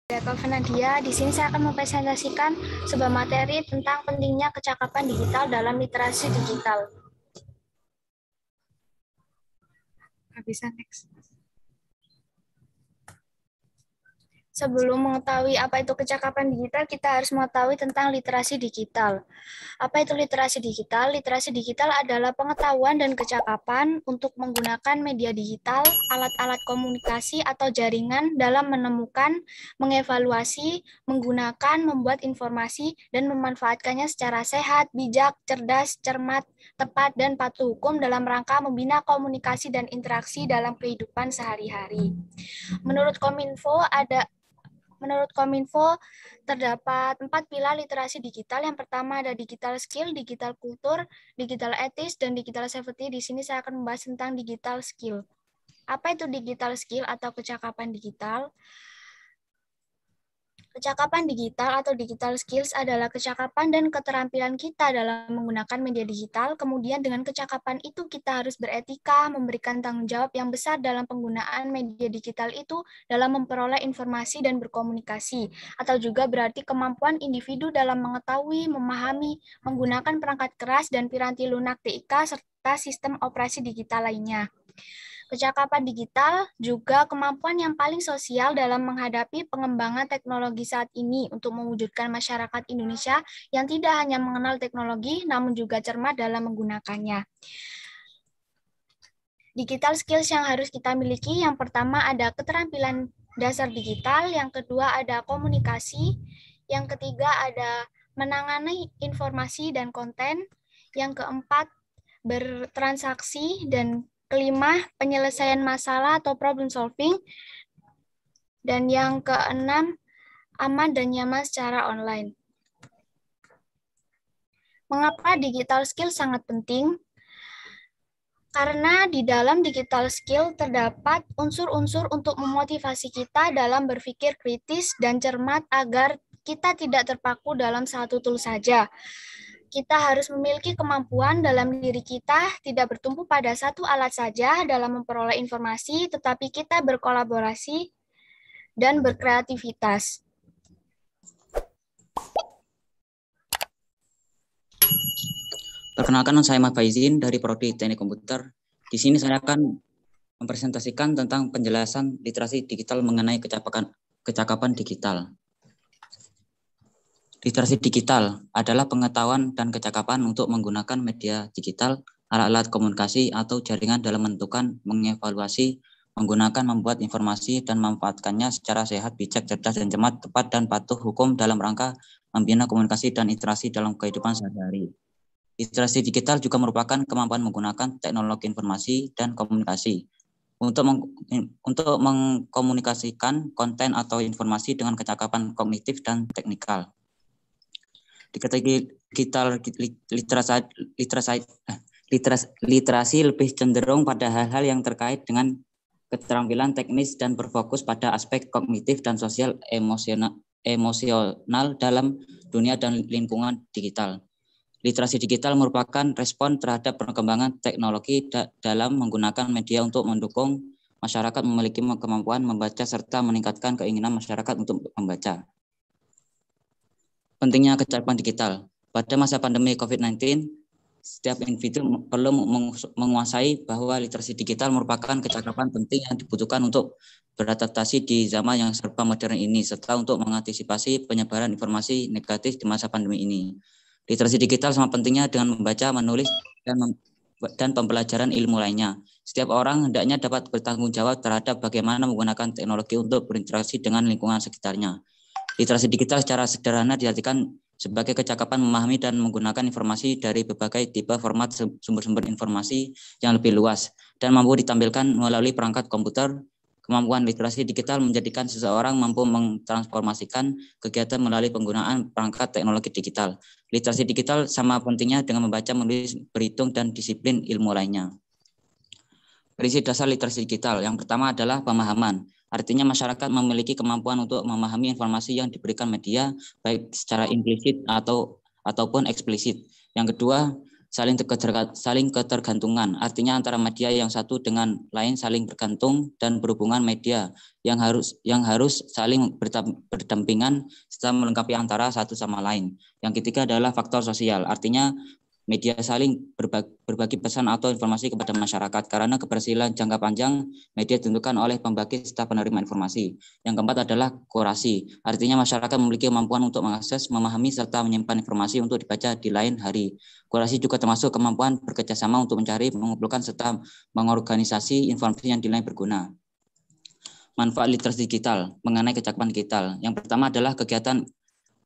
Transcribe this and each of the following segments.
Saya Nadia. Di sini saya akan mempresentasikan sebuah materi tentang pentingnya kecakapan digital dalam literasi digital. Bisa next. Sebelum mengetahui apa itu kecakapan digital, kita harus mengetahui tentang literasi digital. Apa itu literasi digital? Literasi digital adalah pengetahuan dan kecakapan untuk menggunakan media digital, alat-alat komunikasi atau jaringan dalam menemukan, mengevaluasi, menggunakan, membuat informasi, dan memanfaatkannya secara sehat, bijak, cerdas, cermat, tepat, dan patuh hukum dalam rangka membina komunikasi dan interaksi dalam kehidupan sehari-hari. Menurut Kominfo, terdapat 4 pilar literasi digital. Yang pertama ada digital skill, digital kultur, digital etis, dan digital safety. Di sini saya akan membahas tentang digital skill. Apa itu digital skill atau kecakapan digital? Kecakapan digital atau digital skills adalah kecakapan dan keterampilan kita dalam menggunakan media digital. Kemudian dengan kecakapan itu kita harus beretika, memberikan tanggung jawab yang besar dalam penggunaan media digital itu dalam memperoleh informasi dan berkomunikasi. Atau juga berarti kemampuan individu dalam mengetahui, memahami, menggunakan perangkat keras dan piranti lunak TIK serta sistem operasi digital lainnya. Kecakapan digital juga kemampuan yang paling sosial dalam menghadapi pengembangan teknologi saat ini untuk mewujudkan masyarakat Indonesia yang tidak hanya mengenal teknologi, namun juga cermat dalam menggunakannya. Digital skills yang harus kita miliki, yang pertama ada keterampilan dasar digital, yang kedua ada komunikasi, yang ketiga ada menangani informasi dan konten, yang keempat bertransaksi, dan kelima, penyelesaian masalah atau problem solving. Dan yang keenam, aman dan nyaman secara online. Mengapa digital skill sangat penting? Karena di dalam digital skill terdapat unsur-unsur untuk memotivasi kita dalam berpikir kritis dan cermat agar kita tidak terpaku dalam satu tool saja. Kita harus memiliki kemampuan dalam diri kita, tidak bertumpu pada satu alat saja dalam memperoleh informasi, tetapi kita berkolaborasi dan berkreativitas. Perkenalkan, saya Ahmad Faizin dari Prodi Teknik Komputer. Di sini saya akan mempresentasikan tentang penjelasan literasi digital mengenai kecakapan digital. Literasi digital adalah pengetahuan dan kecakapan untuk menggunakan media digital, alat-alat komunikasi atau jaringan dalam menentukan, mengevaluasi, menggunakan, membuat informasi, dan memanfaatkannya secara sehat, bijak, cerdas, dan cermat, tepat, dan patuh hukum dalam rangka membina komunikasi dan interaksi dalam kehidupan sehari-hari. Literasi digital juga merupakan kemampuan menggunakan teknologi informasi dan komunikasi untuk mengkomunikasikan konten atau informasi dengan kecakapan kognitif dan teknikal. Di kategori digital, literasi lebih cenderung pada hal-hal yang terkait dengan keterampilan teknis dan berfokus pada aspek kognitif dan sosial emosional dalam dunia dan lingkungan digital. Literasi digital merupakan respon terhadap perkembangan teknologi dalam menggunakan media untuk mendukung masyarakat memiliki kemampuan membaca serta meningkatkan keinginan masyarakat untuk membaca. Pentingnya kecakapan digital. Pada masa pandemi COVID-19, setiap individu perlu menguasai bahwa literasi digital merupakan kecakapan penting yang dibutuhkan untuk beradaptasi di zaman yang serba modern ini, serta untuk mengantisipasi penyebaran informasi negatif di masa pandemi ini. Literasi digital sama pentingnya dengan membaca, menulis, dan pembelajaran ilmu lainnya. Setiap orang hendaknya dapat bertanggung jawab terhadap bagaimana menggunakan teknologi untuk berinteraksi dengan lingkungan sekitarnya. Literasi digital secara sederhana diartikan sebagai kecakapan memahami dan menggunakan informasi dari berbagai tipe format sumber-sumber informasi yang lebih luas dan mampu ditampilkan melalui perangkat komputer. Kemampuan literasi digital menjadikan seseorang mampu mentransformasikan kegiatan melalui penggunaan perangkat teknologi digital. Literasi digital sama pentingnya dengan membaca, menulis, berhitung, dan disiplin ilmu lainnya. Prinsip dasar literasi digital. Yang pertama adalah pemahaman. Artinya masyarakat memiliki kemampuan untuk memahami informasi yang diberikan media, baik secara implisit ataupun eksplisit. Yang kedua, saling ketergantungan, artinya antara media yang satu dengan lain saling bergantung dan berhubungan media yang harus saling berdampingan serta melengkapi antara satu sama lain. Yang ketiga adalah faktor sosial, artinya media saling berbagi pesan atau informasi kepada masyarakat karena keberhasilan jangka panjang media ditentukan oleh pembagi serta penerima informasi. Yang keempat adalah kurasi, artinya masyarakat memiliki kemampuan untuk mengakses, memahami, serta menyimpan informasi untuk dibaca di lain hari. Kurasi juga termasuk kemampuan bekerjasama untuk mencari, mengumpulkan, serta mengorganisasi informasi yang dinilai berguna. Manfaat literasi digital mengenai kecakapan digital. Yang pertama adalah kegiatan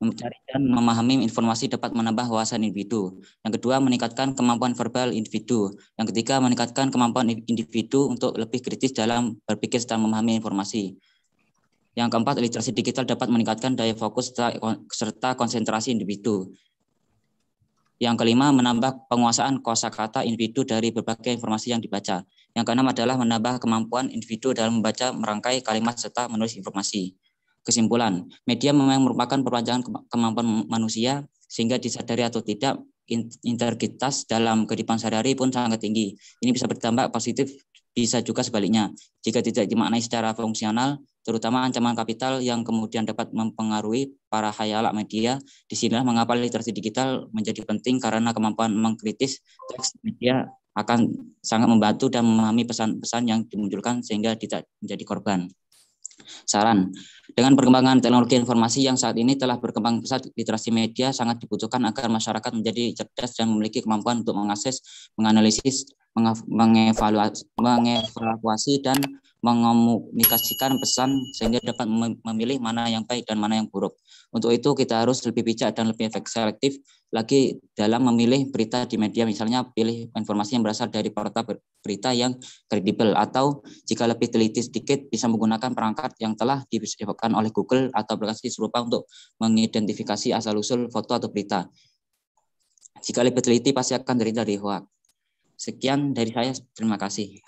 mencari dan memahami informasi dapat menambah wawasan individu. Yang kedua, meningkatkan kemampuan verbal individu. Yang ketiga, meningkatkan kemampuan individu untuk lebih kritis dalam berpikir serta memahami informasi. Yang keempat, literasi digital dapat meningkatkan daya fokus serta konsentrasi individu. Yang kelima, menambah penguasaan kosakata individu dari berbagai informasi yang dibaca. Yang keenam adalah menambah kemampuan individu dalam membaca, merangkai kalimat, serta menulis informasi. Kesimpulan, media memang merupakan perpanjangan kemampuan manusia, sehingga disadari atau tidak, integritas dalam kehidupan sehari-hari pun sangat tinggi. Ini bisa berdampak positif, bisa juga sebaliknya. Jika tidak dimaknai secara fungsional, terutama ancaman kapital yang kemudian dapat mempengaruhi para khayalak media, disinilah mengapa literasi digital menjadi penting karena kemampuan mengkritis teks media akan sangat membantu dan memahami pesan-pesan yang dimunculkan sehingga tidak menjadi korban. Saran, dengan perkembangan teknologi informasi yang saat ini telah berkembang pesat, literasi media sangat dibutuhkan agar masyarakat menjadi cerdas dan memiliki kemampuan untuk mengakses, menganalisis, mengevaluasi dan mengomunikasikan pesan sehingga dapat memilih mana yang baik dan mana yang buruk. Untuk itu kita harus lebih bijak dan lebih selektif lagi dalam memilih berita di media, misalnya pilih informasi yang berasal dari portal berita yang kredibel, atau jika lebih teliti sedikit bisa menggunakan perangkat yang telah disediakan oleh Google atau aplikasi serupa untuk mengidentifikasi asal-usul foto atau berita. Jika lebih teliti pasti akan terhindar dari hoax. Sekian dari saya, terima kasih.